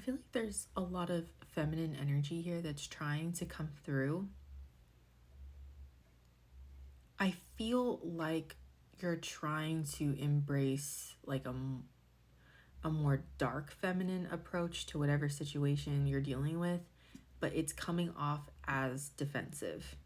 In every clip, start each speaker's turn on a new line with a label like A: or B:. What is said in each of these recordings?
A: feel like there's a lot of feminine energy here that's trying to come through. I feel like you're trying to embrace like a more dark feminine approach to whatever situation you're dealing with, but it's coming off as defensive.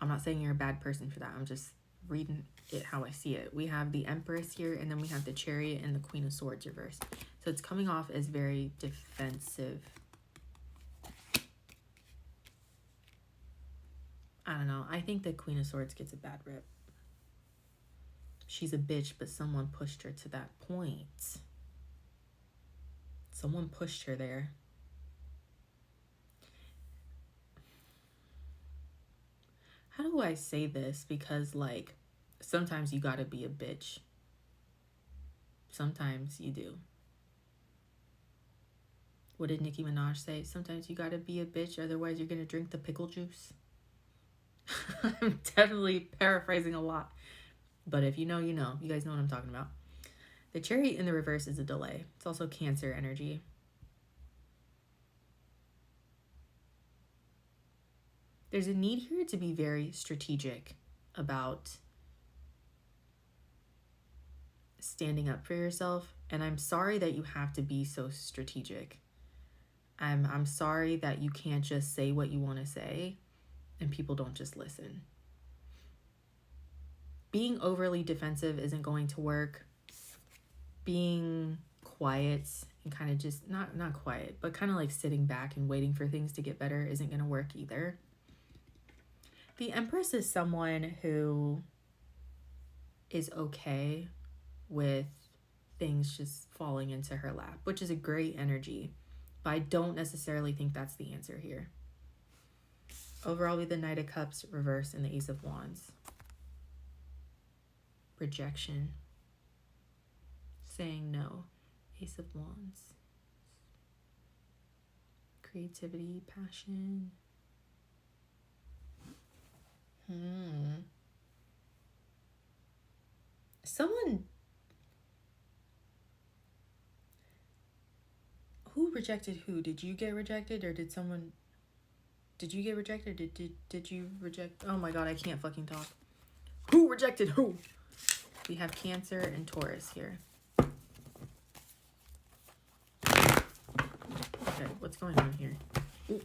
A: I'm not saying you're a bad person for that. I'm just reading it how I see it. We have the Empress here, and then we have the Chariot and the Queen of Swords reversed. So it's coming off as very defensive. I don't know. I think the Queen of Swords gets a bad rep. She's a bitch, but someone pushed her to that point. Someone pushed her there. How do I say this? Because, like, sometimes you gotta be a bitch. Sometimes you do. What did Nicki Minaj say? Sometimes you gotta be a bitch, otherwise you're gonna drink the pickle juice. I'm definitely paraphrasing a lot. But if you know, you know. You guys know what I'm talking about. The Chariot in the reverse is a delay. It's also Cancer energy. There's a need here to be very strategic about standing up for yourself. And I'm sorry that you have to be so strategic. I'm sorry that you can't just say what you want to say and people don't just listen. Being overly defensive isn't going to work. Being quiet and kind of just, not quiet, but kind of like sitting back and waiting for things to get better isn't going to work either. The Empress is someone who is okay with things just falling into her lap, which is a great energy. But I don't necessarily think that's the answer here. Overall, we have the Knight of Cups reversed and the Ace of Wands. Rejection. Saying no. Ace of Wands. Creativity, passion. Someone who rejected who? Did you get rejected or did someone... Did you get rejected? Did you reject... Oh my god, I can't fucking talk. Who rejected who? We have Cancer and Taurus here. Okay, what's going on here? Ooh.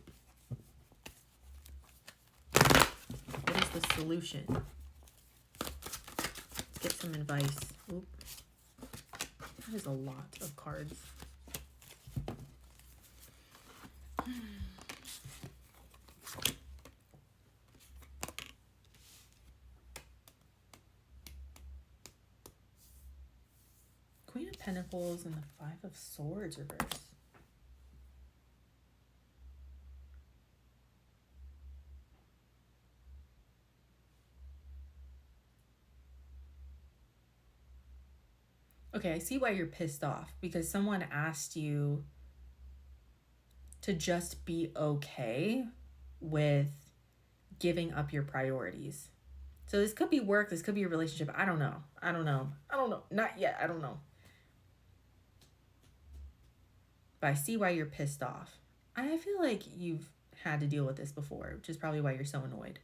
A: What is the solution? Let's get some advice. Oop. That is a lot of cards. Queen of Pentacles and the Five of Swords reverse. Okay, I see why you're pissed off. Because someone asked you to just be okay with giving up your priorities. So this could be work, this could be a relationship. I don't know. Not yet. I don't know. But I see why you're pissed off. I feel like you've had to deal with this before, which is probably why you're so annoyed.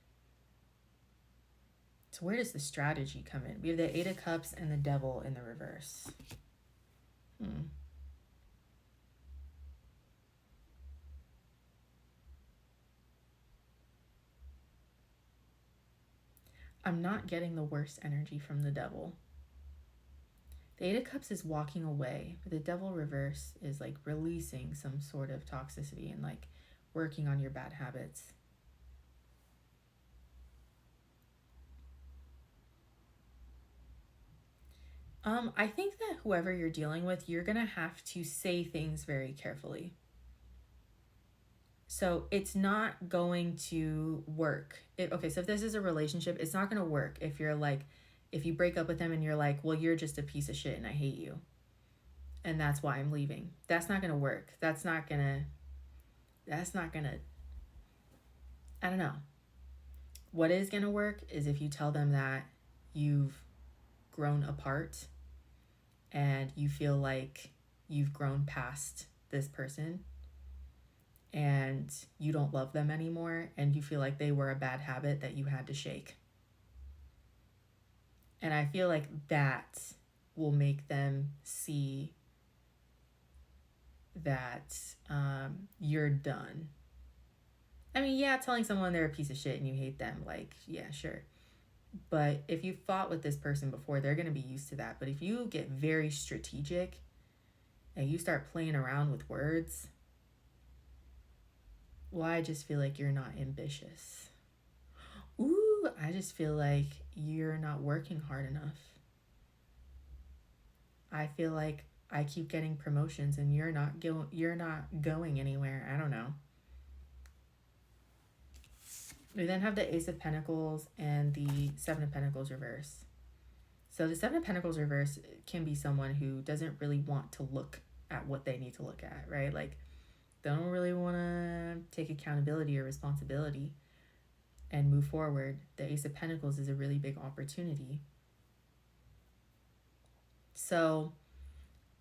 A: So where does the strategy come in? We have the Eight of Cups and the Devil in the reverse. I'm not getting the worst energy from the Devil. The Eight of Cups is walking away, but the Devil reverse is like releasing some sort of toxicity and like working on your bad habits. I think that whoever you're dealing with, you're going to have to say things very carefully. So it's not going to work. Okay, so if this is a relationship, it's not going to work if you're like, if you break up with them and you're like, well, you're just a piece of shit and I hate you. And that's why I'm leaving. That's not going to work. That's not going to, I don't know. What is going to work is if you tell them that you've grown apart and you feel like you've grown past this person and you don't love them anymore, and you feel like they were a bad habit that you had to shake. And I feel like that will make them see that you're done. I mean, yeah, telling someone they're a piece of shit and you hate them, like, yeah, sure. But if you fought with this person before, they're going to be used to that. But if you get very strategic and you start playing around with words, well, I just feel like you're not ambitious. Ooh, I just feel like you're not working hard enough. I feel like I keep getting promotions and you're not going anywhere. I don't know. We then have the Ace of Pentacles and the Seven of Pentacles reverse. So the Seven of Pentacles reverse can be someone who doesn't really want to look at what they need to look at, right? Like, they don't really want to take accountability or responsibility and move forward. The Ace of Pentacles is a really big opportunity. So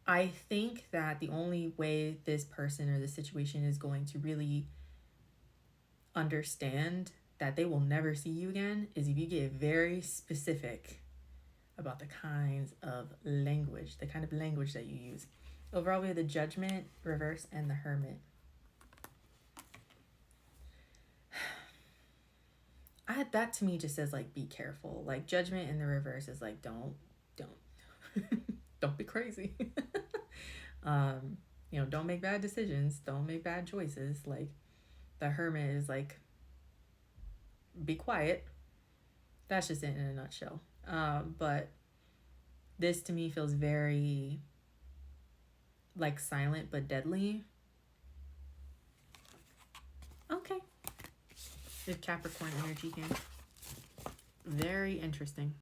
A: I think that the only way this person or the situation is going to really understand that they will never see you again is if you get very specific about the kinds of language, the kind of language that you use. Overall, we have the Judgment reverse and the Hermit. That to me just says, like, be careful. Like, Judgment in the reverse is like, don't don't be crazy. Don't make bad decisions, don't make bad choices. Like, the Hermit is like, be quiet. That's just it in a nutshell. But this to me feels very like silent but deadly. Okay. The Capricorn energy here. Very interesting.